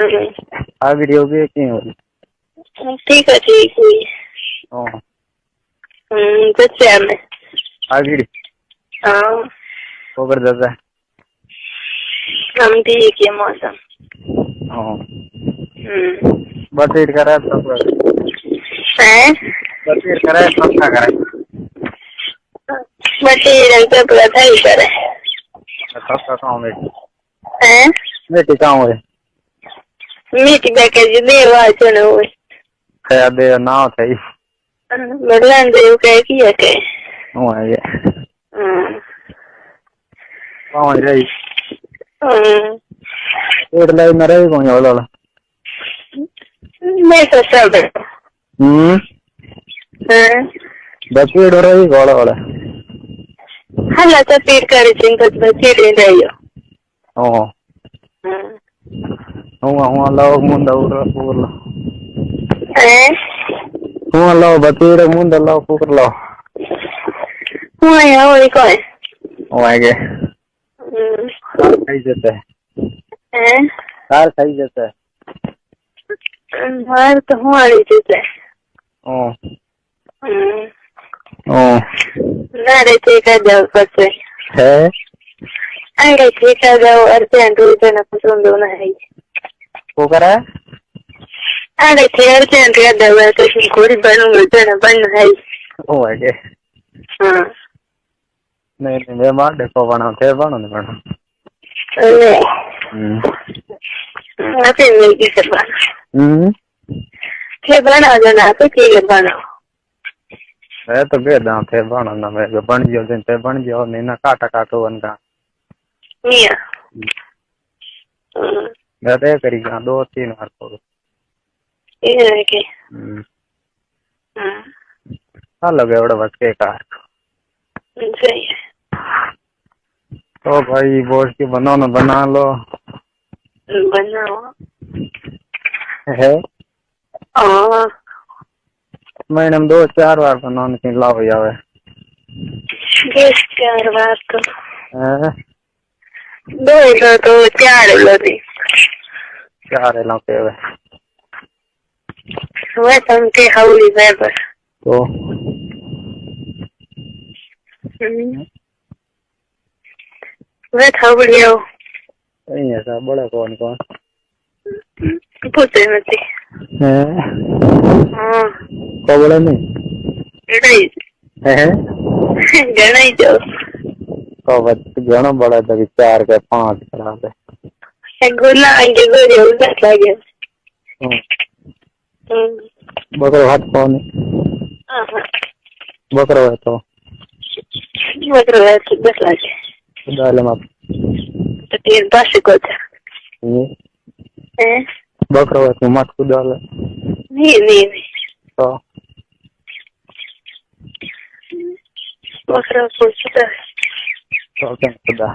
आ video भी क्यों हो? ठीक है ठीक है। हाँ कुछ है मैं आ वीडियो हाँ वो कर देता है। हम ठीक है मौसम। हाँ बस वेट कर रहा है सब हैं बस वेट कर रहा है सब क्या करे बच्चे रंग पूरा था ही करे सब का काम है हैं बेटी काम है मीठी बैके जी देवा चलो क्या दे ना होता ही भगवान देव कह किया के वो है ये काम है रही वेट लाई ना रही कौन है वाला मैं तो सब बस वेट हो रही वाला वाला हल्ला तो पीट कर चिंता बच्चे ले जाइयो हुआ लाओ मुंडा पूर लो हुआ लाओ बतीर मुंडा लाओ पूर लो हुआ या वही कौन वो आगे सही जाता है कार सही जाता है बाहर तो हुआ नहीं जाता है नारे चेका जाओ पसे है अरे चेका जाओ अर्जेंट रुपए ना पसंद होना है वो करा है अरे थे अर्जेंट का दवा तो कोई बनूंगा तो ना बन है वो आगे हाँ नहीं मैं मार देखो बना थे बना नहीं बना अरे नहीं किसे बना थे बना जाना तो क्या बना है तो बेदा थे बना ना मैं बन जियो दिन थे बन जियो नहीं ना काटा काटो बनका मिया मैं तो करी गया 2-3 बार को ये है कि लगे बड़ा बस के कार सही है तो भाई बोझ की बनाओ ना बना लो बनाओ है हाँ महीने में 2-4 बार बनाने की लाभ जावे 4 बार तो हैं 2 तो 4 लोदी 4 लाते वे वह तमके हाउली वेबर तो वह हाउली हो नहीं ऐसा बड़ा कौन पूछे मत हैं हाँ को बड़ा नहीं नहीं है गणा ही जो तो बच्चे गणा बड़ा तो 4 के 5 करा दे गुना आगे गोरे उधर लगे बकरो हाथ कौन बकरो है तो बकरो है तो बस लगे डाले मत तो तीन पास को था बकरो है तो मत को डाले नहीं तो बकरो को था तो क्या खुदा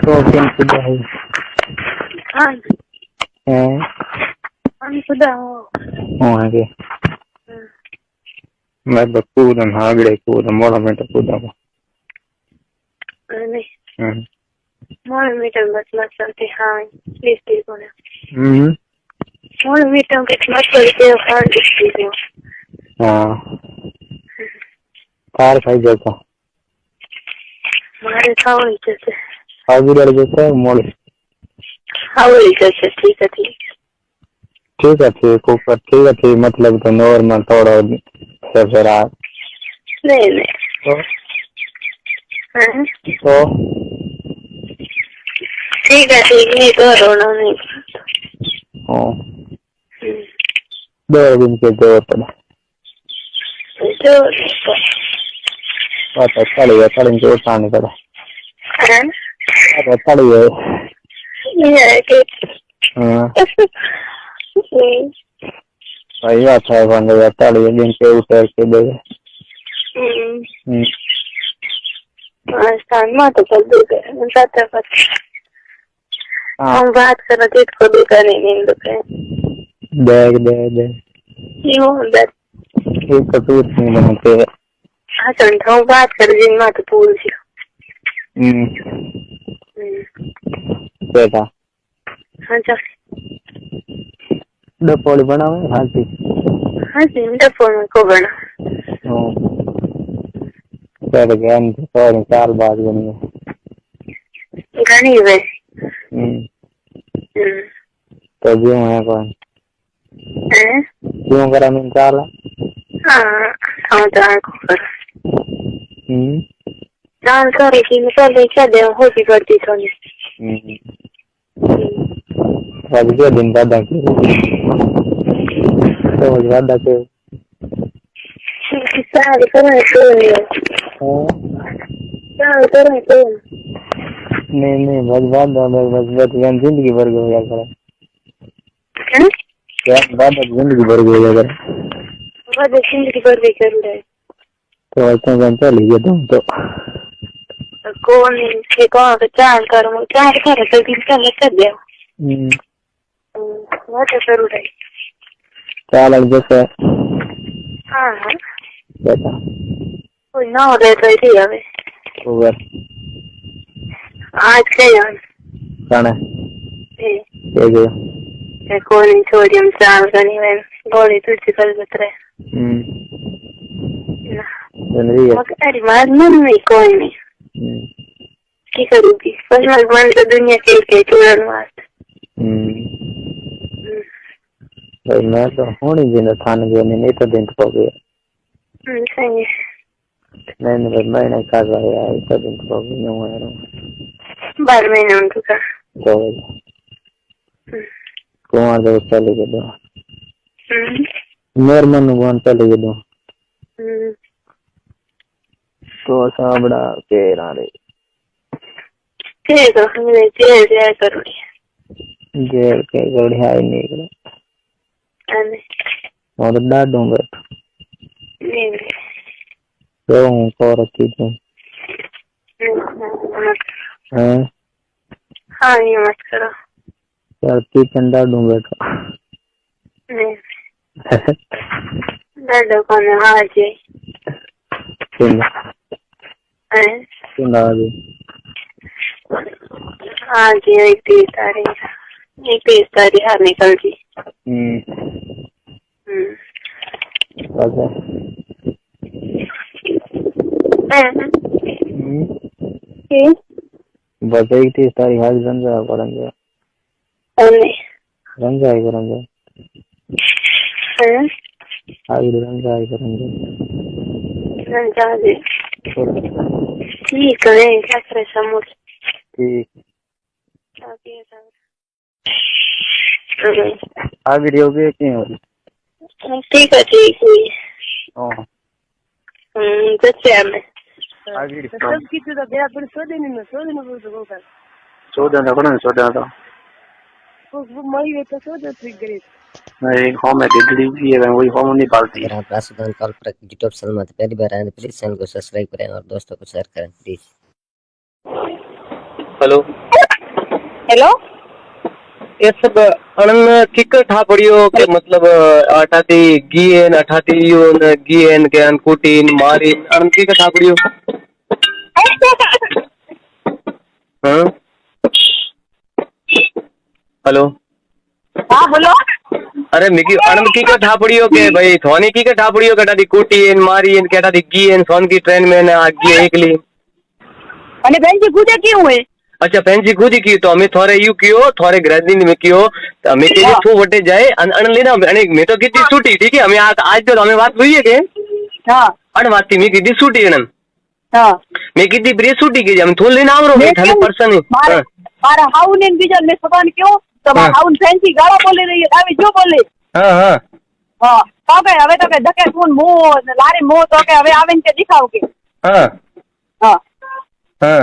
तो क्या खुदा है हाँ हम खुदा हो आगे मैं कूदम आगड़े कूदम मोड़ा में तो कूदम नहीं मोड़ मीटर बस मत चलते हाँ प्लीज प्लीज बोले मोड़ मीटर के मत चलते हो हाँ प्लीज हाँ कार खाई जाता मारे खाओ जैसे आगे डर जाता है मोड़ खाओ जैसे ठीक है ऊपर ठीक है ठीक मतलब तो नॉर्मल थोड़ा फिर नहीं तो ठीक है नहीं तो रोना नहीं दो दिन के दो पड़ा तो चढ़ी के उठाने पड़ा चढ़ी है वही बात है बन गया चढ़ी दिन के उतर के दे तो कर दूंगा हम बात कर रहे को दुका नहीं दुका दे क्यों एक कसूर नहीं बनते हाँ बात कर जिन मत पूछ બેટા હા ચાલ ડપોળી બનાવે હાથી હા જી ડફોમાં કો બના ત્યારે કે એમ સોરી 4 બાદ બની ઘણી વે તો જીવ હે કોણ હે ક્यों करा मैं चाला हाँ हाँ चाल कर चाल करे कि निकल ले क्या दे होती करती थोड़ी आज के दिन बाद आके तो ज्यादा के चाल करे तो चाल करे तो नहीं बस बस जिंदगी भर गया करे क्या बात जिंदगी भर गया करे बाद जिंदगी भर भी कर रहे तो ऐसा जानता लीजिए तुम तो कौन के कौन का चाल करो चाल करे तो दिन का लग दे वो तो जरूर है चाल जैसे हाँ बेटा कोई ना हो रहे तो इधर आवे ओवर आज के यार खाना ये गया कौन सोडियम चाल करनी है गोली तुझे कल बतरे जनरी है मगर मार नहीं कोई नहीं की करूँगी पर भगवान तो दुनिया के चूरन वास्ट भाई मैं तो होनी दिन थान गया नहीं तो दिन तो गया सही है नहीं भाई मैं नहीं कर रहा यार तो दिन तो गया नहीं हुआ यार 12 महीने उनका तो कुमार देव चले गए दो मेरे मन भगवान चले गए दो तो साबड़ा के रे ठीक है हमने जेल करूँगी जेल के गढ़िया ही निकले और डाडू बैठ तो हूँ को रखी थी हैं हाँ ये मत करो यार किचन डाडू बैठो डाडू कौन है आज आज 31 तारीख हार निकल गई बस 31 तारीख आज रंजा करेंगे रंजा ही करेंगे आज रंजा ही करेंगे रंजा जी ठीक है क्या करे समझ ठीक आ वीडियो के क्यों हो ठीक है ठीक है ओह जैसे हमें आ वीडियो सब कितने तो गया पर सो दिन में बोल तो कर सो देना कौन सो देना तो वो मई वे तो सो दे ठीक करे नहीं होम में डिग्री भी है वही होम नहीं पालती अगर आप राशिदान कॉल पर यूट्यूब चैनल में पहली बार आए तो प्लीज चैनल को सब्सक्राइब करें और दोस्तों को शेयर करें प्लीज। हेलो हेलो ये सब अणन किक ठा पड़ियो के मतलब अठाती गीएन अठाती यून गीएन के अन कुटीन मारीन अणन किक ठा पड़ियो हां हेलो हाँ बोलो अरे मिकी अणन किक ठा पड़ियो के भाई थोनी किक ठा पड़ियो के अठाती कुटीन मारीन के अठाती गीएन सोन की ट्रेन में ना आगे एकली अने बहन जी गुजे क्यों है अच्छा पेंसी खुद की तो हमें थोड़े यू कियो थोड़े ग्रेजुएट में कियो तो हमें के लिए थू वटे जाए अन लेना मैं तो कितनी छुट्टी ठीक है हमें आज तो हमें बात हुई है के हां अन बात थी मैं कितनी छुट्टी है ना हां मैं कितनी ब्रेक छुट्टी की हम थोड़ लेना आवरो मैं थाने पर्सन है मारा हाउन ने बीजन में पता नहीं क्यों तो हाउन फैंसी गाला बोले रही है दावी जो बोले हां हां हां तो के હવે તો કે ધકે ફોન મો લારે મો તો કે હવે આવીને કે દેખાવ કે हां हां हां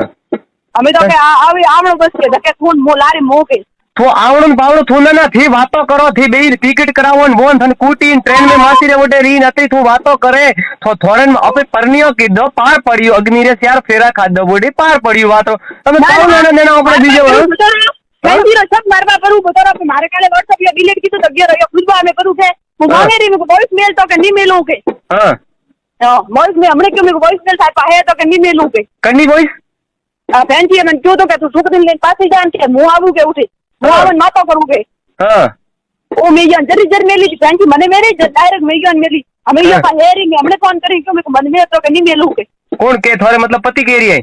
અમે તો કે આવી આવણો બસ કે ધકે ફોન મો લારે મો के तो आवड़न बावड़ो थूना ना थी बातों करो थी बे टिकट करावोन बोन थन कूटी ट्रेन में मासी रे वटे री नती तू बातों करे तो थोड़न अपे परनियो की दो पार पड़ियो अग्नि रे यार फेरा खा दो बोडी पार पड़ियो बातो તમે કોણ લેના દેના ઉપર બીજો ફેંસી રો सब मारवा करू बतरा पे मारे काले व्हाट्सएप या डिलीट की तो तब ये खुदबा में करू के હું માને રી મેં वॉइस मेल तो के नहीं मेलू के हां वॉइस में हमने क्यों मेरे वॉइस मेल था है तो के नहीं मेलू के कन्नी वॉइस આ ફેન્સી મને કયો તો કે તું છોકરીને લઈને પાછી જા ને કે હું આવું કે ઉઠી હું આવું ને માતો કરું કે હા ઓ મેં ગયા જરી મેલી ફેન્સી મને મેરી ડાયરેક્ટ મેં ગયા મેલી અમે ગયા પા હેરી મેં હમણે ફોન કરી કે મને મેં તો કે નહીં મેલું કે કોણ કે થોડે મતલબ પતિ કह रही है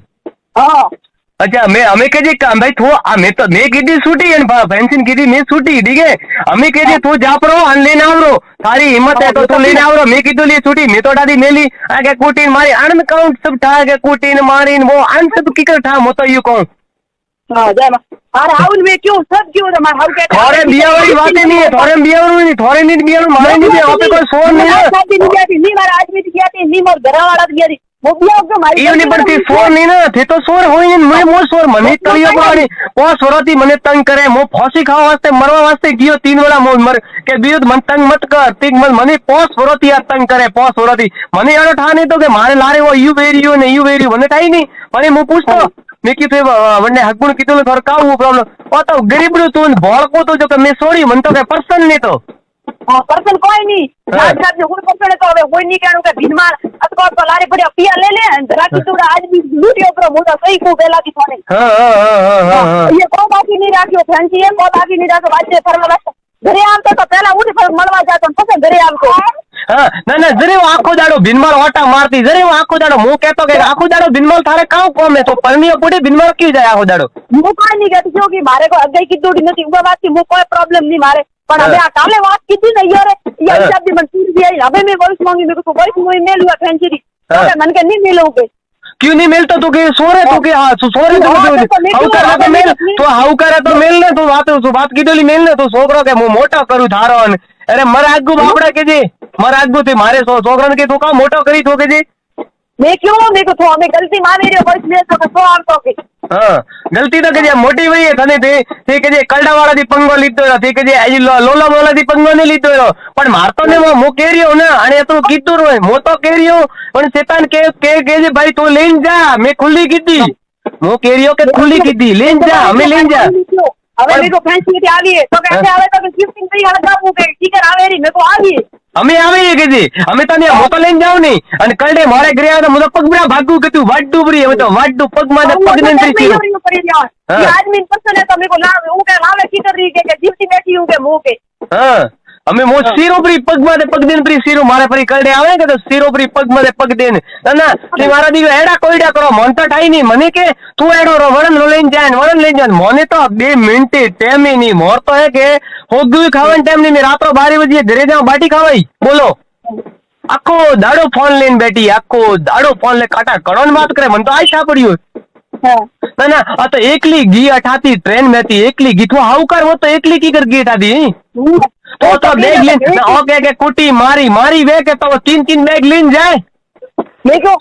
હા अच्छा मैं हमें कह भाई थो मैं तो मैं कीधी छूटी है फैंसी कीधी मैं छूटी ठीक है हमें कह दी तू जा परो अन लेने आवरो थारी हिम्मत है तो तू लेने आवरो मैं कीधु ली छूटी मैं तो डादी मेली आगे कूटीन मारी अन काउंट सब ठा के कूटीन मारी वो अन सब किकर ठा मो तो यू कहूं हाँ जय मां अरे आउन में क्यों सब क्यों रे मार हाउ के थोड़े बिया वाली बातें नहीं है थोड़े बिया वाली नहीं थोड़े नहीं बिया मारे नहीं वहां पे कोई फोन नहीं है शादी नहीं जाती नहीं मारा आदमी की जाती नहीं मोर घर वाला गया थी वो बिया के मारी ये नहीं पड़ती फोन नहीं ना थे तो सोर होई नहीं मैं मो सोर मने करियो पानी वो सोराती मने तंग करे मो फांसी खावा वास्ते मरवा वास्ते गियो 3 वाला मो मर के बियो मन तंग मत कर तीन मने पोस सोराती यार तंग करे पोस सोराती मने यार ठा नहीं तो के मारे लारे वो यू वेरियो ने यू वेरियो मने ठाई नहीं मने मो पूछतो मैं की थे वने हकबुण कीधो थोर काऊ प्रॉब्लम ओ तो गरीबड़ू तू भोळको तो जो के मैं सोड़ी मन तो के पर्सन नहीं तो हाँ पर्सन कोई नहीं आज रात में कोई पर्सन है तो अब कोई नहीं कहूँ का भीनमार अथवा तो लारे पड़े पिया ले ले राखी तो आज भी लूटियो पर मोटा सही को बेला की सोने हां ये को बाकी नहीं राखियो फैंसी है को बाकी नहीं राखो बाजे फरवा बस घरे आम तो पहला उठ पर મળવા जातो પછી ઘરે આમ તો હા ના જરે આખો દાડો ભીનમાળ ઓટા મારતી જરે આખો દાડો હું કહેતો કે આખો દાડો ભીનમાળ થારે કાઉ કોમે તો પરણીઓ પૂડી ભીનમાળ ક્યું જાય આખો દાડો હું કોઈ નહીં કહેતી જો કે મારે કોઈ અગાઈ કીધું નથી ઉભા વાત હું કોઈ પ્રોબ્લેમ નહીં મારે પણ હવે આ કાલે વાત કીધી ને યાર યાર હિસાબ થી મને પૂરી ગઈ હવે મેં વોઇસ માંગી મેં કહું વોઇસ હું મેલ હુआ फैंसी तो मन के नहीं मिलो के क्यों नहीं मिलता तू के सोरे तू के हां सोरे तो हाउ करे तो मेल तो हाउ करे तो मेल ने तू बात कीधोली मेल ने तू छोकरो के मु मोटो करू थारो अरे मर आगू बापड़ा के जी मर आगू थी मारे छोकरा के तू का मोटो करी तो के जी मैं क्यों मेरे को तो हमें गलती मानी रे वॉइस मेल तो सो आम तो के हां गलती तो के जे मोटी वही है तने ते के जे कलडा वाला दी पंगो लीधो ते के जे आई लोला मोला दी पंगो ने लीधो पण मारतो ने मो केरियो ने आणि तो कीधो रो मो तो केरियो पण शैतान के जे भाई तू लेन जा मैं खुली कीधी मो केरियो के खुली कीधी लेन जा हमें लेन जा હવે મેં તો ફેન્સી થી આવી તો कैसे આવે તો શિફ્ટિંગ કરી હળ જાવું કે ટીકર આવે રી મેં તો આવી અમે આવી કે જી અમે તને મોટો લઈને જાવ ની અને કલડે મારે ઘરે આવે તો મને પગબડા ભાગું કે તું વાડ્ડુ ભરી હવે તો વાડ્ડુ પગમાં ને પગ ને ये आदमी पर्सन है तो मेरे को लावे वो के लावे की कर रही के जीवती बैठी हूं के मुंह के हां અમે મો શીરો પરી પગમાં પગ દેન પરી શીરો મારે પરી કલડે આવે કે તો શીરો પરી પગમાં પગ દેન ના તે મારા દીવો એડા કોઈડા કરો મન તો ઠાઈ ની મને કે તું એડો રો વરણ લઈને જાય મને તો 2 મિનિટ ટાઈમ ની મોર તો હે કે હોગું ખાવાનું ટાઈમ ની મે રાત્રો 12 વાગે ઘરે જાવ બાટી ખાવાઈ બોલો આખો દાડો ફોન લઈને બેઠી આખો દાડો ફોન લે કાટા કડોન વાત કરે મને તો આઈ સાંભળ્યું ना आ तो एकली गी अठाती ट्रेन में थी एकली गी तो हाउ कर वो तो एकली की कर गी अठाती तो बैग ले ओके के कुटी मारी वे के तो 3 बैग लेन जाए मेरे को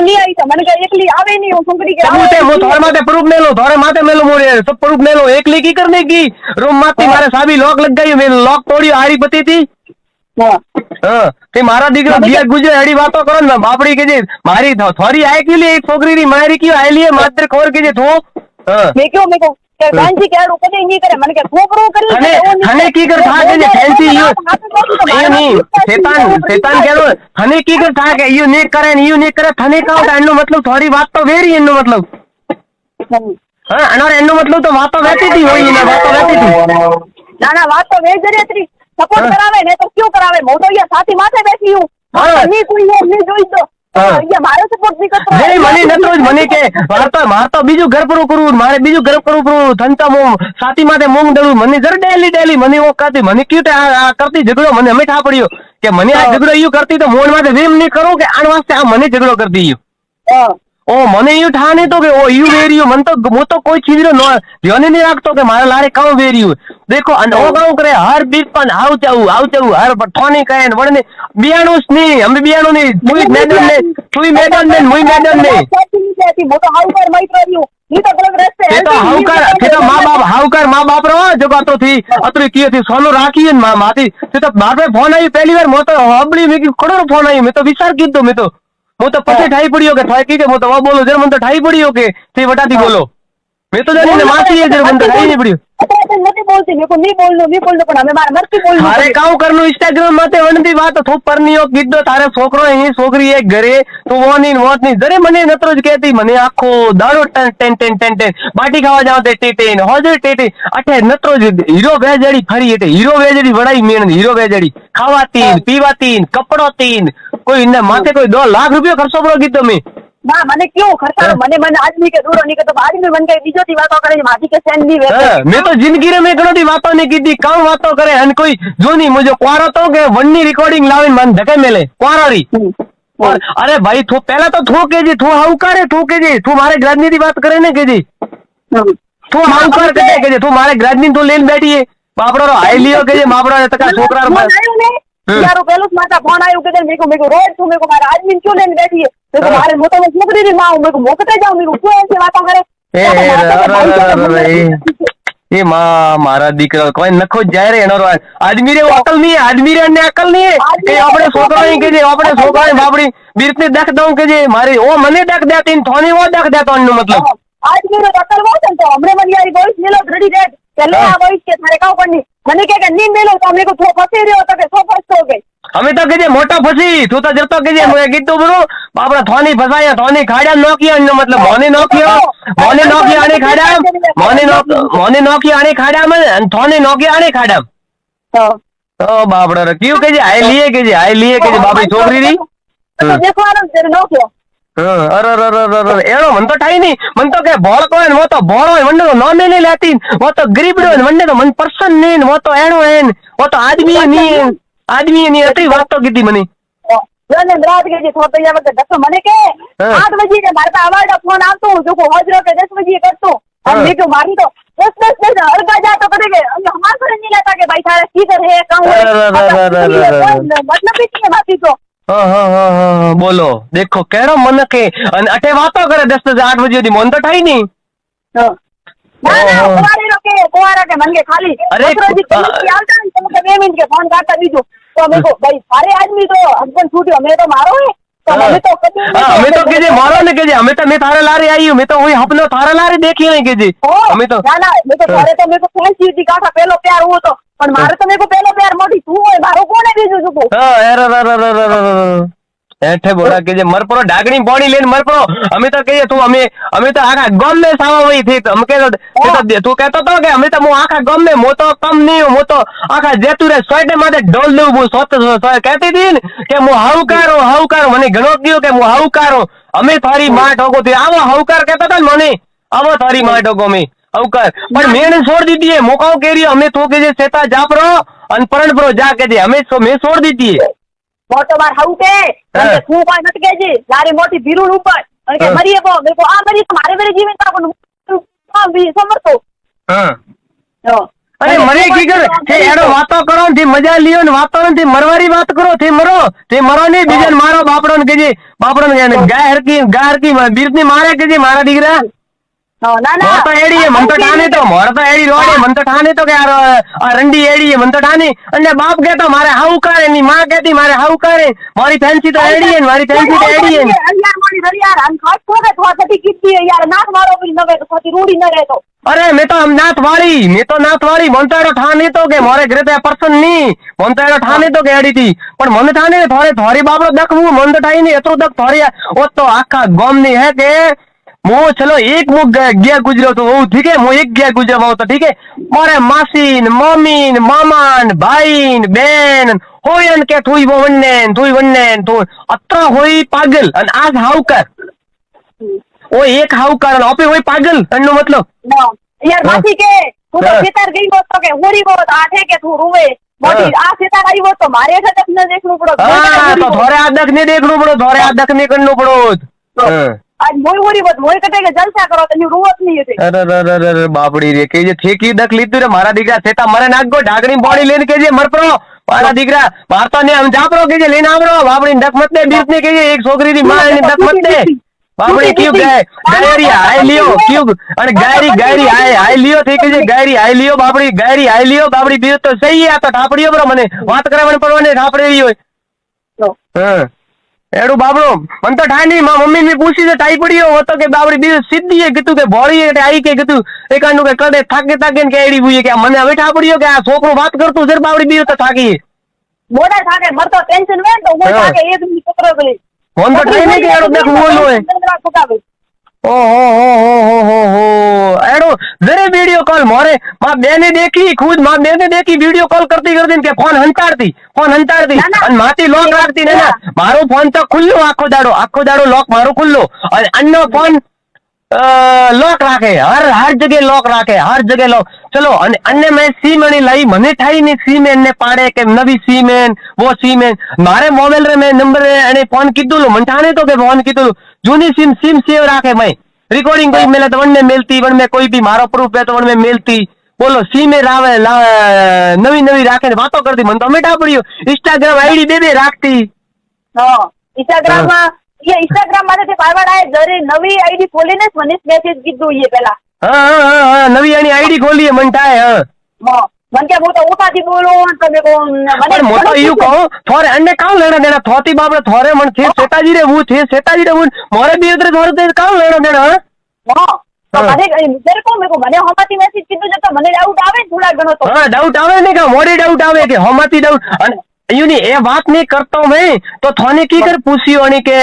नहीं आई था मैंने कहा एकली आवे नहीं हो कंपनी के सबूते मो थोड़े माथे प्रूफ ले लो थोड़े माथे ले लो मोरे सब प्रूफ ले लो एकली की करने की रूम माथे मारे साबी लॉक लग गई मैं लॉक तोड़ी हारी बती थी हां ते मारा दीकरो बिया गुजरे हड़ी बातो करो ना बापड़ी के जे मारी थोड़ी आए के लिए एक छोकरी री मारी की आई लिए मात्र खोर के जे थो हां मैं क्यों मेरे को फैंसी के आड़ो कदे नहीं करे मन के छोकरो कर हने की कर था के फैंसी यू नहीं शैतान के रो हने की कर था के यू नहीं करे थने का एनो मतलब थोड़ी बात तो वेरी एनो मतलब हां अनोर एनो मतलब तो बात तो वैसी थी होई ना बात तो वैसी थी ना बात तो वे जरे थी सपोर्ट करावे ने तो क्यों करावे मो तो ये साथी माथे बैठी हूं नहीं कोई है नहीं जोई तो ये मारे सपोर्ट नहीं करतो नहीं मने न तो मने के मारतो बीजू घर पर करू मारे बीजू घर पर धनता मो साथी माथे मूंग दळू मने जर डेली मने वो करती मने क्यों करती झगड़ो मने हमें ठा पड़ियो के मने आ झगड़ो यू करती तो मोन माथे वेम नहीं करो के आन वास्ते आ मने झगड़ो करती यू ओ मने यू ठा नहीं तो के ओ यू वेरियो मन तो मो तो कोई चीज रो ध्यान नहीं रखतो के मारे लारे काऊ वेरियो देखो अनो गाऊ करे हर बीच पन आव चाऊ हर ठोनी कहे वड़ने बियाणुस नहीं हम बियाणु नहीं तुई मैदान में मुई मैदान में मो तो हाउ कर मई करियो नी तो गलत रास्ते ते तो हाउ कर मां बाप रो जो तो थी अतरी की थी सोनो राखी न माती ते तो बार पे फोन आई पहली बार मो तो हबड़ी में की खड़ो फोन आई मैं तो विचार कीधो मैं तो मो तो पछे ठाई पड़ियो के थाई की के मो तो वो बोलो जर मन तो ठाई पड़ियो के थी वटाती बोलो मैं तो जानी ने मासी है जर मन तो ठाई नहीं पड़ियो अच्छा मते बोलती मेरे को नहीं बोलनो पण हमें मारे मरती बोलनो તારે કામ કરનું ઇન્સ્ટાગ્રામ માં તે વણતી વાત થો પરનીઓ કીધો તારે છોકરો અહીં છોકરી એક ઘરે તું વોની ને વોત ની જરે મને નતરો જ કહેતી મને આખો દાડો ટેન બાટી ખાવા જાવ તે ટેટેન હોજે ટેટે અઠે નતરો જ હીરો વેજડી ફરી એટલે હીરો વેજડી વડાઈ મેણ હીરો વેજડી ખાવાતી પીવાતી કપડોતી કોઈ ને માથે કોઈ 2 લાખ રૂપિયા ખર્ચો પડો કીધો મેં ના મને ક્यों ખર્ચાનો મને આદમી કે દૂરો નીકળે તો આદમી મને કઈ બીજો થી વાતો કરે છે માથી કે સેન્ડ ની વે मैं तो जिंदगी में घणो वातो नहीं की काम वातो करे अन कोई जोनी मुझे क्वारो तो के वन्नी रिकॉर्डिंग लावे मन धके मेले क्वारारी और अरे भाई तू पहला तो थू के जी तू हाउकारे तू के जी तू मारे राजनीति बात करे ने के जी तू हाउकार के जी तू मारे राजनीति तो लेन बैठी है बापड़ो रो हाई लियो के जी बापड़ो तका छोकरा यार पेलो माता फोन आयो के मेरे को रोज तू मेरे को मारे आदमी क्यों लेने बैठी है मेरे को मारे मोटा में छोकरी री मां मेरे को मोकते जाओ मेरे को क्यों ऐसे बातें करे ये मारा दीकरा कोई नखो जाए रे एनो आदमी रे अकल नहीं है आदमी रे ने अकल नहीं है के अपने छोकरा ही के जे अपने छोकरा बापड़ी बीरत ने देख दऊं के जे मारे ओ मने देख देती थोनी वो देख देतो नो मतलब आदमी रे अकल वो तो हमने मन यार वॉइस मिलो रेडी डेट चलो आ वॉइस के थारे काऊ पड़नी मने के नींद मिलो तो मेरे को थो फसे रहो तो के सो फस हो गए हमें तो के मोटा फसी तू तो जरतो के मुझे कीधु बरो बापड़ा थोनी फसाया थोनी खाड़ा नोकिया मतलब मोने नोकिया आने खाड़ा मोने नोकिया आने खाड़ा में थोनी नोकिया आने खाड़ा तो बापड़ा रे क्यों के आई लिए के बापड़ी छोकरी री तो देखो आरो तेरे नोकिया अरे एड़ो मन तो ठाई नहीं मन तो के भोळ को वो तो भोळो है वन्ने तो नॉन नहीं लेती वो तो गरीबड़ो है वन्ने तो मन पर्सन नहीं वो तो एड़ो है वो तो आदमी नहीं अतरी बात तो कीधी मने ने रात के जे थोड़ा या वक्त 10 मने के 8 बजे के मारता अवार्ड फोन आतो जो को हजरो के 10 बजे करतो हम भी को मारी तो 10 हरगा जातो करेगे हमार पर नहीं लेता के भाई थारे की कर है कहूं मतलब नहीं बात तो हाँ बोलो देखो केड़ो मन के अटे बातो करे 10 से 8 बजे दी मन तो ठाई नहीं ना कुवारा के मन के खाली अरे आलता नहीं तो 2 मिनट के फोन काटता दीजो तो मेरे को भाई सारे आदमी तो हस्बैंड छूटी हमें तो मारो है तो हमें तो हमें तो के जे मारो ने के जे हमें तो मैं थारे लारे आई हूं मैं तो वही अपनो थारे लारे देखी नहीं के जे हमें तो ना मैं तो थारे तो मेरे को कौन सी दी काटा पहलो प्यार हुआ तो पर मारे तो मेरे को पहलो प्यार मोटी तू है मारो कौन है बीजो जो हां अरे एठे बोला के जे मरपरो डागणी बॉडी लेन मरपरो हमें तो कहिए तू हमें तो आखा गम में सावा वही थी तो हम के तू कहतो तो के हमें तो मु आखा गम में मो तो कम नहीं हूं मो तो आखा जेतु रे सोटे माथे डोल दऊ बु सोत कहती थी के मु हाउकारो मने घणो कियो के मु हाउकारो हमें थारी मां ठोको थी आवो हाउकार कहता था मने आवो थारी मां ठोको में हाउकार पर मैंने छोड़ दी थी मोकाओ केरी हमें तो के जे सेता जापरो अन परणपरो जा के जे हमें मैं छोड़ दी थी मोटो बार हाउ के तू कोई मत के जी लारी मोटी बिरुन ऊपर અને કે મરીએ કો મેકો આ મરી મારે મેરે જીવન તા પણ સમરતો हां अरे मरे की कर ते एडो वातो करो थी मजा लियो ने वातो ने मरवारी बात करो थे मरो नहीं बीजन मारो बापड़ो ने के गायर की बीरत ने मारे के जी मारा दीकरा ना ना तो एडी है मन तो ठाने तो मोर तो एडी रोडे मन तो ठाने तो के यार रंडी एडी है मन तो ठाने अने बाप कहतो मारे हाउकारे नी मां कहती मारे हाउकारे मारी फैंसी तो एडी है मारी फैंसी तो एडी है यार मोरी धरी यार हम खास को के थोड़ा सटी किती है यार नाक मारो भी नवे तो सटी रूडी न रहे तो अरे मैं तो नाथ वाली मन तो एडो ठाने तो के मोरे घरे तो पर्सन नी मन तो एडो ठाने तो के एडी थी पण मन ठाने थोड़ी बापड़ो दखवू मन तो ठाई नी एतो दख थोड़ी ओ तो आखा गम नी है के मो चलो एक मुख गया गुजरो तो वो ठीक है मो एक गया गुजरो तो ठीक है मोरे मासीन मम्मीन मामान भाईन बेन होयन के थुई वन्नेन तो अत्रा होई पागल अन आज हाउकर ओ एक हाउकर आपे होई पागल अन्नो मतलब यार मासी के तू तो सीतार गई हो तो के होरी को आठे के तू रोवे मोटी आ सीतार आई हो तो मारे से तक न देखनो पड़ो हां तो थोड़े आदक ने देखनो पड़ो थोड़े आदक ने करनो पड़ो आज मोई होरी बत मोई कटे के जलसा करो तनी रोवत नहीं है अरे बापड़ी रे के जे ठेकी दख लीतु रे मारा दीकरा सेता मरे नागो ढागणी बॉडी लेन के जे मरपरो मारा दीकरा मारतो ने हम जापरो के जे लेन आवरो बापड़ी डक मत दे बीच ने के जे एक छोकरी दी मां ने डक मत दे बापड़ी क्यों गए गायरी आई लियो क्यों अरे गायरी आई लियो थे के जे गायरी आई लियो बापड़ी बीच तो सही है तो ठापड़ियो बरो मने बात करावण पड़वाने ठापड़ी रही होय हां એડું બાબડો મને તો ઠાય નહીં મારા મમ્મી ને પૂછી તો ટાઈ પડ્યો હતો કે બાબડી બીજું સીધી કીધું કે ભોળી કે આઈ કે કીધું એકાનું કે કડે થાકે થાકે ને કે એડી બુએ કે મને હવે ઠા પડ્યો કે આ છોકરો વાત કરતું જર બાબડી બીજું તો થાકી મોડા થાકે મરતો ટેન્શન વે તો હું થાકે એક દી છોકરો ગલી ફોન તો ઠાય નહીં કે એડો દેખ બોલો હે ઓહો એડો જરે वीडियो कॉल मोरे मां बेने देखी खुद मां बेने देखी वीडियो कॉल करती के फोन हंताड़ती અને માથી લોક રાખતી ને મારો ફોન તો ખુલ્લો આખો દાડો લોક મારો ખુલ્લો અને અન્નો ફોન લોક રાખે હર જગ્યાએ લોક રાખે હર જગ્યાએ લોક ચલો અને અન્ય મેં સીમ એની લઈ મને ઠાઈ ની સીમ એને પાડે કે નવી સીમ वो સીમ મારે મોબાઈલ રે મેં નંબર એને ફોન કીધું મને ઠાણે તો કે ફોન કીધું जूनी सिम सेव राखे मैं रिकॉर्डिंग कोई मिले तो वन में मिलती वन में कोई भी मारो प्रूफ है तो वन में मिलती बोलो सिम रावे नवी राखे बातों करती मन तो मेटा पड़ियो इंस्टाग्राम आईडी बे राखती हां इंस्टाग्राम में ये इंस्टाग्राम माथे पावड़ आए जरे नवी आईडी खोलीने મને મેસેજ કીધું ये पहला हां नवी आईडी खोली मन थाय हां मन के वो तो उठाती बोलो તમે को મને મોટો યું કહો થોરે અન્ય કામ લેણા દેણા થોતી બાપડે થોરે મન છે સેતાજી રે હું છે સેતાજી રે હું મોરે બી ઉતરે થોરે તે કામ લેણા દેણા हां तो मेरे को મને હમાતી મેસેજ કીધું છે તો મને ડાઉટ આવે થોડા ઘણો તો हां डाउट आवे ने का मोरे डाउट आवे के हमाती डाउट यूनी ए बात नहीं करता मैं तो थाने की कर पूछियो ने के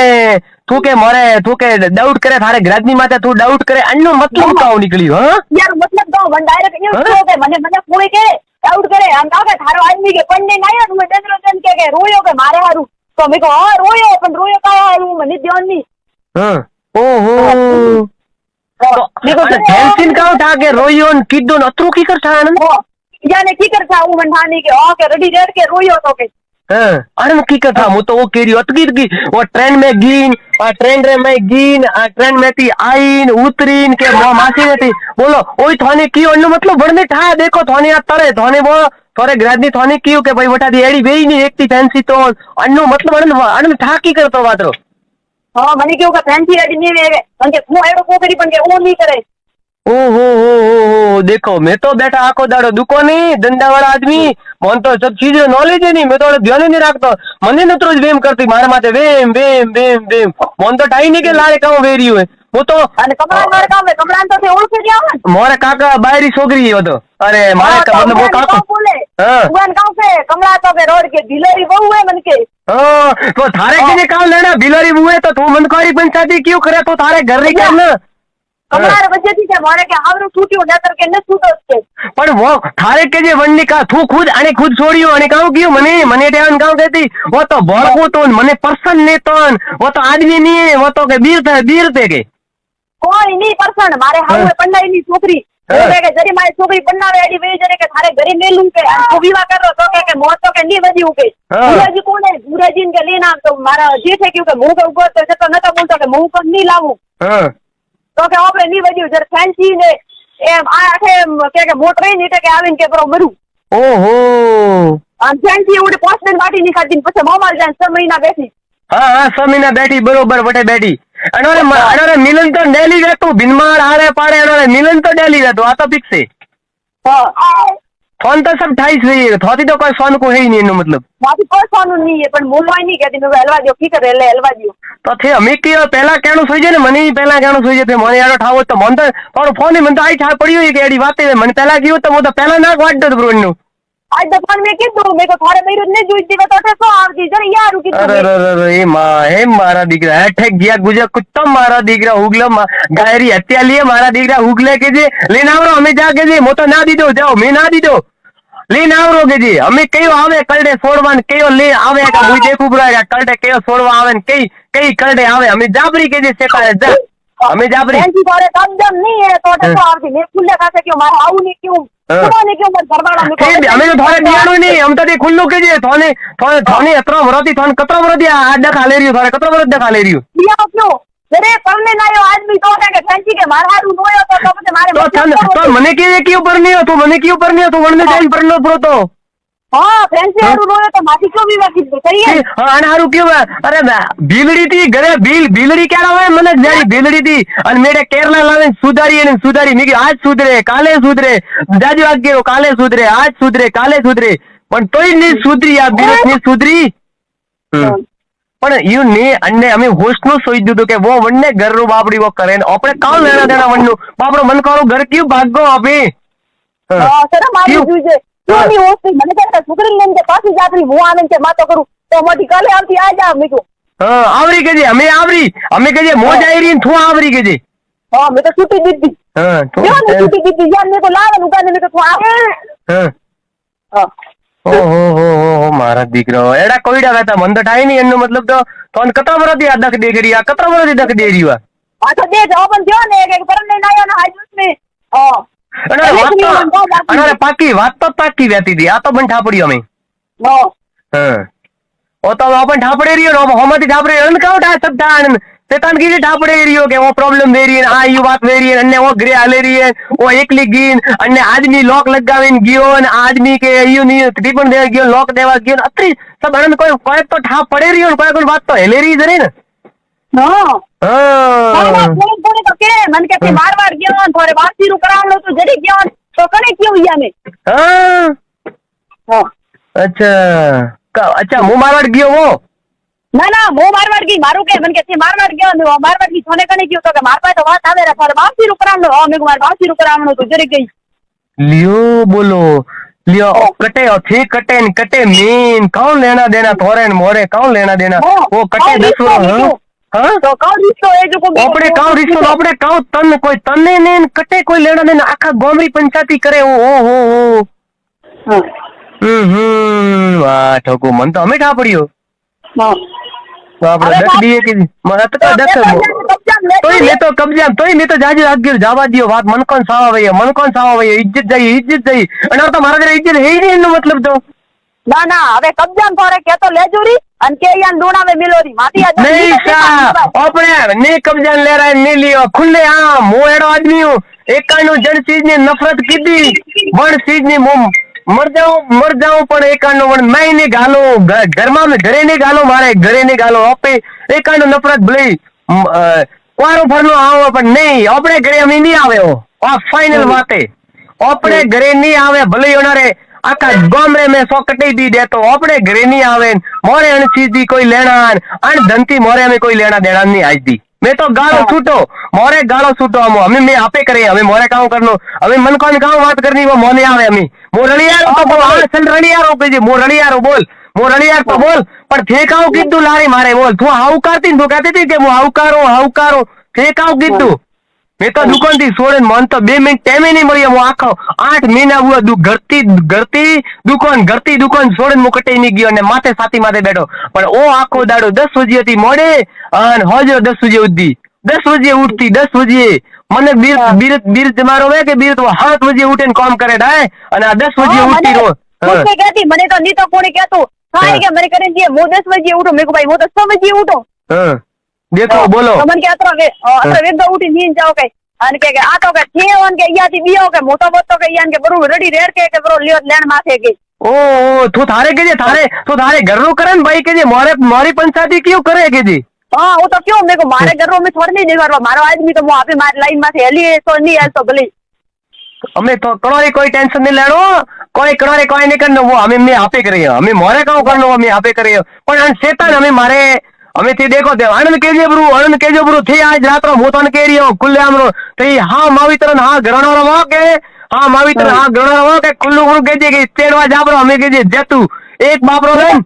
तू के डाउट करे थारे ग्राजनी माथे तू डाउट करे अन्नो मतलब काऊ निकलियो हां यार मतलब तो वन डायरेक्ट न्यूज़ तो के મને कोई के डाउट करे हम का थारो आदमी के पन्ने नहीं है मैं देजरो जन के रोयो के मारे हारू तो मैं को हां रोयो पण रोयो का हारू મને ध्यान नहीं हां ओहो तो टेंशन का उठा के रोयो न कीधो न अतरू की कर थान याने की कर था वो मनठानी के ओ के रेडी रेड के रोयो तो के अरे की कर था मु तो वो केरी अतकी की वो ट्रेन में गीन आ ट्रेन रे में गीन आ ट्रेन में थी आईन उतरीन के मासी में थी बोलो ओई थाने की अन्नो मतलब बड़ने ठा देखो थाने आ तरे थाने वो थोड़े ग्राजनी थाने क्यों के भाई बटा दी एडी वेई नहीं एकती फैंसी तो अन्नो मतलब अन ठा की करतो वातरो हां मने क्यों का फैंसी एडी नहीं वेगे पण के હું એડો કોકરી પણ કે ઓ નહીં કરે ओहो देखो मैं तो बैठा आखो दाड़ो दुको नहीं धंधा वाला आदमी मन तो सब चीज नॉलेज है नहीं मैं तो ध्यान ही नहीं रखता मने न तो वेम करती मारे माथे वेम मन तो टाई नहीं के लारे काम वेरी हुए वो तो અને કમળા મારે કામ હે કમળા તો તે ઓળખી ગયા હોય मोरे काका बायरी छोकरी हो तो अरे मारे का मतलब वो काका बोले हां उगन गांव से कमला तो के रोड के ढिलोरी बहू है मन के हां तो थारे के काम लेना ढिलोरी बुए तो तू मनकारी पंचायती क्यों करे तो थारे घर रे क्या ना कमलार वजह से मारे के आवरो छूट्यो नतर के न छूटो છે પણ वो थारे के जे वन्नी का तू खुद छोड़ियो અને કાઉ કયો મને ટેવન કાઉ કહેતી वो तो भड़को तो मने पर्सन ने तो वो तो आदमी नहीं है वो तो के बीर थे के कोई नहीं पर्सन मारे हाउ पंडाई ની છોકરી बोले के जरी मारी છોકરી बनावे एडी वे जरे के थारे घरे मेलू के तो विवाह कर तो के मौत तो के नहीं वजी के गुराजी कोने गुराजी के लेना तो मारा जेठे क्यों के मुंह के ऊपर तो नता बोलतो के मुंह पर नहीं लावू हां तो के આપણે ની વજ્યું જર ફેન્સી ને એમ આ આખે કે મોટરે નીટે કે આવીને કે બરો મરું ઓહો અને ફેન્સી ઉડી પોસ્ટમેન વાટી ની ખાધી પછી મોમાલ જાય 6 મહિના બેઠી हां 6 મહિના બેઠી બરોબર વટે બેઠી અનોરે મિલન તો ડેલી રહેતું બિનમાર હારે પાડે અનોરે મિલન તો ડેલી રહેતું આ તો ફિક્સ છે हां फोन तो सब 28 रही है थोड़ी तो कोई सोन को है ही नहीं नो मतलब बाकी कोई सोन नहीं है पण मोलवाई नहीं कहती मैं हलवा दियो की करे ले हलवा दियो तो थे अमी की पहला कहणो सोई जे ने मने पहला कहणो सोई जे मने यारो ठावो तो मन तो पर फोन मन तो आई छा पड़ियो के एडी बात है मन पहला कियो तो वो तो पहला ना वाट दो ब्रो नो आज दुकान में कीधું મેં કો થોડે મહિરો ને જોઈ દીવા તો તો આવતી જરા યાર કીધું अरे ए मां हे मारा दीकरा हेठे गया गुजर कुत्ता मारा दीकरा उगलो गायरी हत्या लिए मारा दीकरा उगले के जे लेना आवरो हमें जाके जे मो तो ना दीदो जाओ मैं ना दीदो लेना आवरो के जे हमें कयो आवे कलडे छोड़वान कयो ले आवे का मुई देखू बरा कलडे कयो छोड़वा आवे कई कलडे आवे हमें जाबरी के जे सेका जा हमें जाबरी फैंसी थोड़े कम नहीं है तो तो आवती मैं खुले खासे क्यों मारा आऊ नहीं क्यों ने क्यों मत घरवाड़ा में हमें तो थोड़े दियानो नहीं हम तो दे खुल्लो के जे थोने अतरा वरती थोन कतरा वरती आ डखा ले रियो थोड़े कतरा वरत डखा ले रियो दिया क्यों जरे पढ़ने नायो आदमी तो के फैंसी के मार हारू नोयो तो પછી મારે तो मने के ऊपर नहीं हो तू मने के ऊपर नहीं हो तू वने जाइन परनो प्रो तो हां फैंसी हारू नोयो तो माथी क्यों विवाह कीधું सही है हां अन हारू क्यों अरे बीलड़ी थी घरे बीलड़ी क्या रहा है મને જારી बीलड़ी थी અને મેડે કેરલા લાવે સુધારી મે કે આજ સુધરે કાલે સુધરે જાજુ આગ ગયો કાલે સુધરે આજ સુધરે કાલે સુધરે પણ તોય નહીં સુધરી આ બીરત ની સુધરી પણ યુ ને અને અમે હોસ્ટ નું સોચી દીધું કે વો વનને ઘરનું બાપડી વો કરે ને આપણે કામ લેણા દેણા વનનું બાપડો મન કાળું ઘર ક્યું ભાગો આપે શરમ આવી જોઈએ ક્यों नहीं होती મને कहता છોકરી લઈને પાછી જાતરી હું આનંદ કે માતો કરું તો મોટી કાલે આવતી આ જા મેં કહ્યું હા આવરી કેજે અમે કેજે મોજ આવી રહી તું આવરી કેજે हाँ मैं तो छुट्टी दी थी હા क्यों नहीं छुट्टी दी थी यार मेरे को लावन उगाने में तो तू आ હા हाँ ઓહો મારા દીકરો એડા કોઈડા રહેતા મન તો થાય નહીં એનો મતલબ તો તોન કતરા વરથી આ દખ દે કરી આ કતરા વરથી દખ દે રહ્યો अच्छा दे जाओ अपन क्यों नहीं एक परम नहीं आया ना आज में हाँ અને પાકી વાત તો પાકી રહેતી હતી આ તો બન ઠાપડી અમે हाँ હા ઓ તો આપણ ઠાપડે રહ્યો ને હોમાંથી ઠાપડે રન કાઉટ આ શબ્દ આનંદ તેતાન કીધી ઠાપડે રહ્યો કે ઓ પ્રોબ્લેમ દે રહી આ યુ વાત દે રહી અને ઓ ઘરે હાલે રહી ઓ એકલી ગીન અને આદમી લોક લગાવીને ગયો અને આદમી કે યુ ની ટીપણ દે ગયો લોક દેવા ગયો અત્રી સબ આનંદ કોઈ તો ઠાપ પડે રહ્યો ને કોઈ વાત તો હેલે રહી જરી ને हाँ હા कोने तो के मन के मार गयो थोड़े वासी रु करावणो तो जड़ी गयो तो कने क्यों या में હા हाँ અચ્છા હું મારવાડ ગયો હો ना ना वो मारवाड़ की मारू के मन के मारवाड़ गयो ने मारवाड़ की सोने कने क्यों तो के मार पाए तो बात आवे रे थोड़े वासी रु करावणो हाँ मेरे को मार वासी रु करावणो तो जड़ी गई लियो बोलो लियो कटे न कटे मीन कौन लेना देना थोड़े न मोरे कौन लेना देना वो कटे 10 हाँ तो कौन रिश्तो है जो को આપણે કાઉ રીસો આપણે કાઉ તન કોઈ તને ને કટે કોઈ લેણા દેના આખા ગોમરી પંચાયતી કરે ઓ हाँ વાહ ઠોકો મન તો અમે ઠાપડ્યો हाँ આપણે દસ દીએ કે મને તો દસ તોય મે તો કબજામ તોય મે તો જાજી આગળ જવા દિયો વાત મન કોણ સાવા ભાઈ ઇજ્જત જઈ અને આ તો મારા ઘરે ઇજ્જત હે નહીં એનો મતલબ તો ના ના હવે કબજામ થોડે કે તો લેજુરી અને કે યાન ડોણાવે મિલોરી માટી આ नहीं सा अपने ने कब्जा ले रहा है नहीं लियो खुले आम वो एड़ो आदमी हूँ एक कानो जन चीज ने नफरत की दी बड़ चीज ने मर जाऊं पर एक कानो मैं नहीं गालो घर में घरे नहीं गालो मारे घरे नहीं गालो अपे एक कानो नफरत भले क्वारो भरनो आओ पर नहीं अपने घरे हम नहीं आवे हो और फाइनल बात है अपने घरे नहीं आवे भले होनारे आखा गोमरे में सौ कटी दी दे तो अपने घरे नहीं आवे मोरे अन चीज कोई लेना अन धनती मोरे में कोई लेना देना नहीं आज दी मैं तो गालो छूटो मोरे गालो छूटो हमें मैं आपे करे हमें मोरे काम करनो हमें मन को गाँव बात करनी वो मोने आवे हमें मो रड़ियारो तो बोल चल रड़ियारो के मो रड़ियारो बोल मो रड़ियार तो बोल पर ठेकाऊ कीधु लारी मारे बोल तू हाउ करती तू कहती थी कि वो हाउ करो ठेकाऊ कीधु मैं तो दुकान थी सोड़े मन तो 2 मिनट टाइम नहीं मिली वो आखो 8 महीना हुआ घरती दुकान सोड़े मु कटे नहीं गयो ने माथे साथी माथे बैठो पर ओ आखो दाड़ो 10 बजे थी मोड़े अन होजो 10 बजे उठी 10 बजे उठती 10 बजे મને બીર તમારો વે કે બીર તો 7 બજે ઉઠીને કામ કરે ડાય અને આ 10 બજે ઉઠતી રો મને કહેતી મને તો ની તો કોણી કહેતું હાય કે મને કરીને જે હું 10 બજે ઉઠો મેં કો ભાઈ હું તો 6 બજે ઉઠો હા देखो बोलो मन के अतरो वेद उठी नींद जाओ के अन के आ तो के थेवन के याती बियो के मोटो बोतो के यान के बरू रेडी रेड के बरो लियो लेन माथे के ओ तू थारे के जे थारे घर रो करे भाई के जे मारी पंचायती क्यों करे के जी हां वो तो क्यों मेरे को मारे घर रो में छोड़ नहीं देवा मारो आदमी तो मु आपे मार लाइन माथे हेली तो नहीं है तो भले हमें तो कणोरी कोई टेंशन नहीं लेनो कोई कणोरी कोई नहीं करनो वो हमें मैं आपे करे हमें मोरे काम करनो हमें आपे करे पण शैतान हमें मारे हमें थी देखो दे आनंद केजे ब्रू थी आज रात रो मोतन के रियो खुले हमरो थी हां मावितरन हां घरणो रो के हां मावितर हां घरणो रो के खुल्लू गुरु केजे के तेड़वा जाबरो हमें केजे जेतू एक बाप रो रन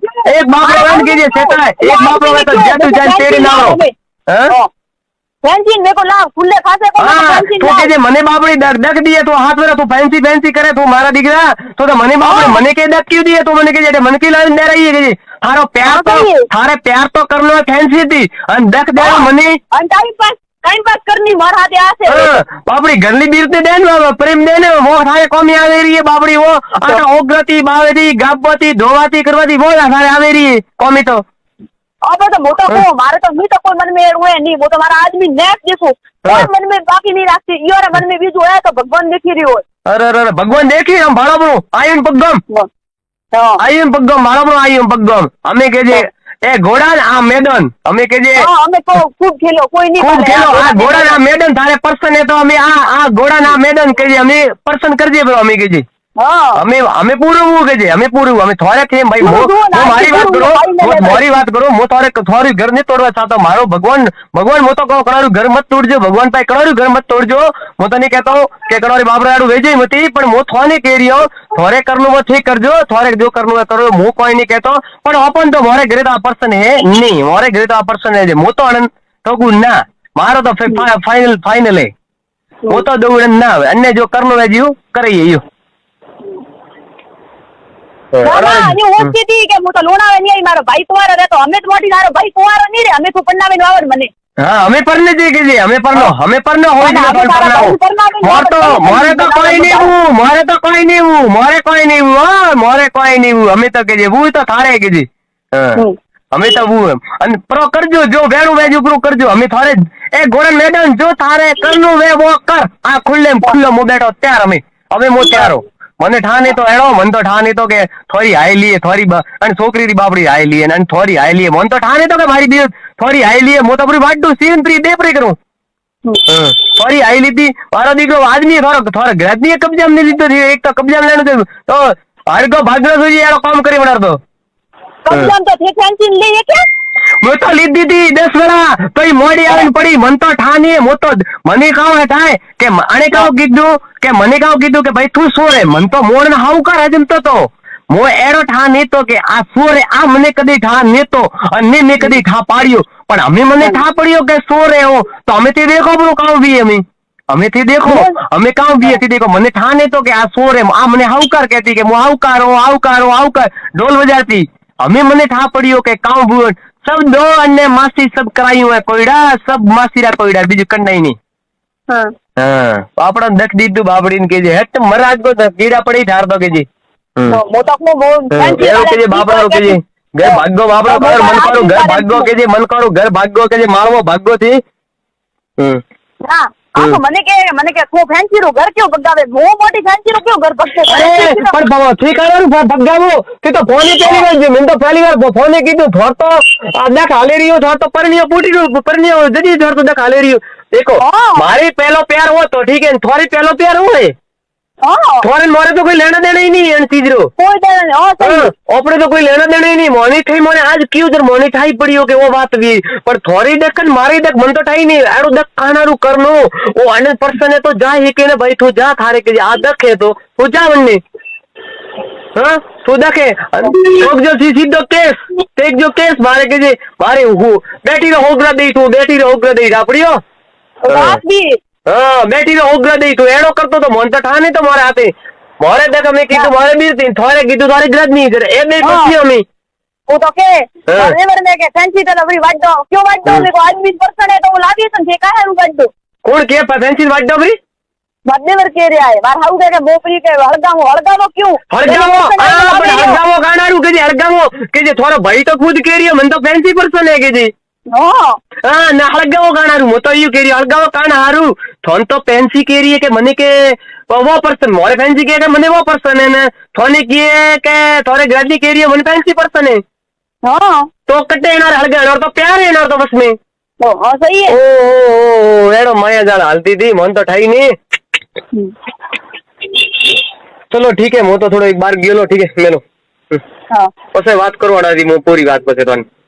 केजे सेता है एक बाप रो तो जेतू जान तेड़ी ना रो हां फैंसी मेरे को ला खुले फासे को फैंसी तो केजे मने बापड़ी दक दिए तो हाथ में तू फैंसी करे तू मारा दिखरा तो मने बापड़ी मने के दक क्यों दिए तो मने केजे मन की लाइन दे रही है केजे थारो प्यार तो करनो फैंसी थी अन दक दे मने अन टाइम पास करनी मार हाथे आसे बापड़ी घरली बीरते देन प्रेम देने वो थारे कोमी आवे रही है बापड़ी वो आटा ओगरती बावेती गाबती धोवाती करवाती वो थारे आवे रही है कोमी तो अब तो मोटो को मारे तो मी तो कोई मन में हुए नहीं वो तो हमारा आदमी नेक देखो कोई मन में बाकी नहीं रखती यो रे मन में बीजो है तो भगवान देखी रही हो अरे भगवान देखी हम भाड़ा बनो आयन पगम भाड़ा बनो आयन पगम हमें के जे ए घोड़ा आ मैदान हमें के जे हमें को खूब खेलो कोई नहीं खूब खेलो आ घोड़ा ना मैदान थारे पर्सन है तो हमें आ घोड़ा ना मैदान के जे हमें पर्सन कर जे हमें के जे હા અમે પૂરું કે છે અમે પૂરું અમે થોડે થી ભાઈ હું મારી વાત કરો મારી વાત કરો હું થોડું ઘર નહીં તોડવા ચાહતો મારો ભગવાન હું તો કહું કણારું ઘર મત તોડજો ભગવાન પાસે કણારું ઘર મત તોડજો હું તને કહેતો કે કણારી બાબરાડું વેચી મતી પણ હું થોને કહી રહ્યો થોરે કરનું वो ठीक करजो थोड़े जो करनु है करो હું કોઈ નહીં કહેતો પણ ઓપન તો મારે ઘરે તો આ પર્સન હે નહીં મારે ઘરે તો આ પર્સન હે હું તો આનંદ તો ના મારો તો ફાઇનલ હે હું તો દઉં ના આવે અન્ય જો કરનું હે જીવ કરીએ યો હું ઓળખી હતી કે હું તો લોણાવે નહીં મારો ભાઈ કુંવારો રહેતો અમે તો મોટી મારો ભાઈ કુંવારો નહીં રે અમે તો પન્નાવીને આવડ મને હા અમે પરને જઈ કે અમે પરનો હોય મારે તો કોઈ નહીં અમે તો કે હું તો થારે કે અમે તો હું અને પ્રો કરજો જો વેણું વેજુ પ્રો કરજો અમે થારે એ ગોળન મેદાન જો થારે કરનું વે વો કર આ ખુલ્લો મો બેઠો ત્યાર અમે મો ત્યારો મને ઠાને તો એડો મન તો ઠાને તો કે થોડી હાઈ લીએ થોડી અને છોકરી ની બાપડી હાઈ લીએ અને થોડી હાઈ લીએ મન તો ઠાને તો કે મારી બી થોડી હાઈ લીએ મો તો પૂરી વાડું સીન પ્રી દેપરી કરું થોડી હાઈ લીધી મારો દીકરો આદમી થોડો ગ્રાજની કબજા ને લીધો એક તો કબજા લેવાનું તો હરગો ભાગનો સુધી એનો કામ કરી બનાવતો કબજા તો તે ફેન્સી લઈએ કે मैं तो લીધી હતી 10 વેળા તો મોડી આવીને પડી મન તો ઠાની મને કામ થાય કે આને કાવ કીધું કે ભાઈ તું શું રે મન તો મોડ ને હાવ કર હજમતો તો મો એરો ઠા નતો કે આ શું રે આ મને કદી ઠા નતો અને મેં કદી ઠા પાડ્યો પણ અમે મને ઠા પડ્યો કે શું રે હો તો અમે તે દેખો બરો કામ વી અમે થી દેખો અમે કામ વી હતી દેખો મને ઠા નતો કે આ શું રે આ મને હાવકાર કહેતી કે હું હાવકાર ઢોલ બજાતી અમે મને ઠા પડ્યો કે કામ ભૂન सब दो अन्य मासी सब कराયું है कोयડા सब માસીરા કોયડા બીજું કંડાઈ નહીં આપડા દખ દીધું બાબડીને કે જે હેટ મરાજ કો કીડા પડી ધારતો કે જી મોટક નો બહુ ફેન્સી કે જે બાબડો કે જે ઘર ભાગ્યો બાબડો ઘર મન કરો ઘર ભાગ્યો કે જે મન કરો ઘર ભાગ્યો કે જે માળવો ભાગ્યો થી હા આ મને કે કો ફેન્સી રો ઘર ક્યો બગાવે બહુ મોટી ફેન્સી રો ક્યો ઘર ભગતે પણ બાબા ઠીક આયો ભગાવો તે તો ફોન પહેલી વાર જે મેં તો પહેલી વાર ફોને કીધું થોર તો દેખ હાલે રહ્યો થોર તો પરણીઓ ફૂટી રહ્યો પરણીઓ જડી થોર તો દેખ હાલે રહ્યો देखो मारे पहलो प्यार हो तो ठीक है थोड़ी पहलो प्यार हुए थोड़े मोरे तो कोई लेना देना ही नहीं है तीजरो कोई देना नहीं ओपरे तो कोई लेना देना ही नहीं मोनी थई मोने आज क्यों उधर मोनी ठाई पड़ी हो के वो बात भी पर थोड़ी देखन मारी देख मन तो ठाई नहीं आरो देख खानारू करनो वो 100% है तो जा ही के ने भाई तू जा थारे के आ देख है तो तू जा वन्ने हां तू देखे लोग जो सीधो केस टेक जो केस मारे के जे मारे हूं बेटी रो होगरा दे तू बेटी रो होगरा दे आपड़ियो बात भी हाँ बेटी रो होगरा दे तू एड़ो करतो तो मन तो ठाने तो मारे आते मोरे देख मैं कीधु मारे बीरती थोड़े कीधु थारी ग्रज नहीं जरे ए बे पछी अमी वो तो के ड्राइवर में के फैंसी तो लवरी वाट दो क्यों वाट दो मेरे को आदमी पर्सन है तो वो लागी सन ठेका है वाट दो कौन के फैंसी वाट दो भरी ड्राइवर के रे आए बार हाउ के बोपरी के हड़गावो क्यों हड़गावो गानारू के जे हड़गावो के जे थोड़ा भाई तो खुद के रियो मन तो फैंसी पर्सन है के जी हां ना हड़गावो गानारू मो तो यू के रियो हड़गावो कान हारू थोन तो फैंसी के रियो के मने के वो पर्सन मोरे फैंसी के मने वो पर्सन है ने थोने किए के थोड़े ग्रजी के रियो मने फैंसी पर्सन है हां तो कटे ना हड़गा और तो प्यार है ना तो बस में हां सही है ओ एड़ो माया जान हालती थी मन तो ठाई नहीं चलो ठीक है मो तो थोड़ो एक बार गेलो ठीक है मेलो हां पछे बात करवाड़ा दी मो पूरी बात पछे तोने